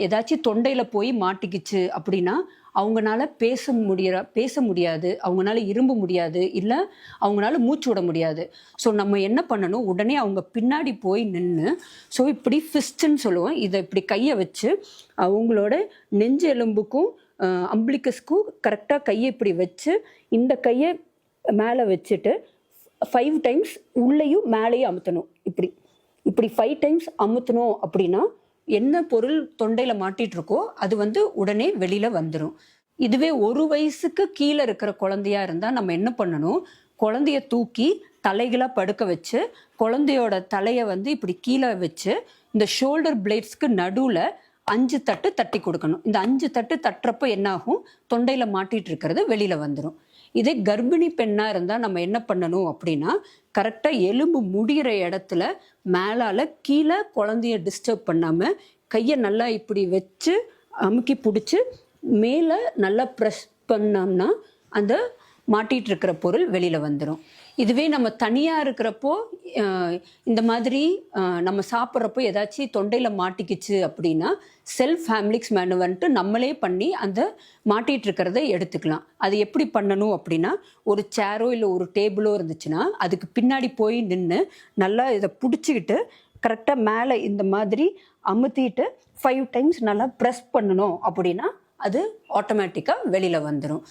ஏதாச்சும் தொண்டையில் போய் மாட்டிக்கிச்சு அப்படின்னா அவங்களால பேச முடியாது, அவங்களால இரும்ப முடியாது, இல்லை அவங்களால மூச்சு விட முடியாது. ஸோ நம்ம என்ன பண்ணணும், உடனே அவங்க பின்னாடி போய் நின்று, ஸோ இப்படி ஃபிஸ்ட்டுன்னு சொல்லுவோம், இதை இப்படி கையை வச்சு அவங்களோட நெஞ்சு எலும்புக்கும் அம்பிளிக்கஸ்க்கும் கரெக்டாக கையை இப்படி வச்சு இந்த கையை மேலே வச்சுட்டு 5 டைம்ஸ் உள்ளேயும் மேலேயும் அமுத்தணும். இப்படி இப்படி 5 டைம்ஸ் அமுத்தணும் அப்படின்னா என்ன பொருள் தொண்டையில் மாட்டிட்டு இருக்கோ அது உடனே வெளியில் வந்துடும். இதுவே 1 வயசுக்கு கீழே இருக்கிற குழந்தையா இருந்தால் நம்ம என்ன பண்ணணும், குழந்தைய தூக்கி தலைகளாக படுக்க வச்சு குழந்தையோட தலையை இப்படி கீழே வச்சு இந்த ஷோல்டர் பிளேட்ஸ்க்கு நடுவில் 5 தட்டு தட்டி கொடுக்கணும். இந்த 5 தட்டு தட்டுறப்போ என்னாகும், தொண்டையில் மாட்டிட்டு இருக்கிறது வெளியில் வந்துடும். இதே கர்ப்பிணி பெண்ணாக இருந்தால் நம்ம என்ன பண்ணணும் அப்படின்னா, கரெக்டாக எலும்பு முடிகிற இடத்துல மேலால் கீழே குழந்தைய டிஸ்டர்ப் பண்ணாமல் கையை நல்லா இப்படி வச்சு அமுக்கி பிடிச்சி மேலே நல்லா ப்ரெஸ் பண்ணோம்னா அந்த மாட்டிகிட்டு இருக்கிற பொருள் வெளியில் வந்துடும். இதுவே நம்ம தனியாக இருக்கிறப்போ இந்த மாதிரி நம்ம சாப்பிட்றப்போ ஏதாச்சும் தொண்டையில் மாட்டிக்கிச்சு அப்படின்னா செல்ஃப் ஹேம்லிக்ஸ் மேனுவன்ட்டு நம்மளே பண்ணி அந்த மாட்டிகிட்டு இருக்கிறத எடுத்துக்கலாம். அது எப்படி பண்ணணும் அப்படின்னா, ஒரு சேரோ இல்லை ஒரு டேபிளோ இருந்துச்சுன்னா அதுக்கு பின்னாடி போய் நின்று நல்லா இதை பிடிச்சிக்கிட்டு கரெக்டாக மேலே இந்த மாதிரி அமுத்திட்டு 5 டைம்ஸ் நல்லா ப்ரெஸ் பண்ணணும் அப்படின்னா அது ஆட்டோமேட்டிக்காக வெளியில் வந்துடும்.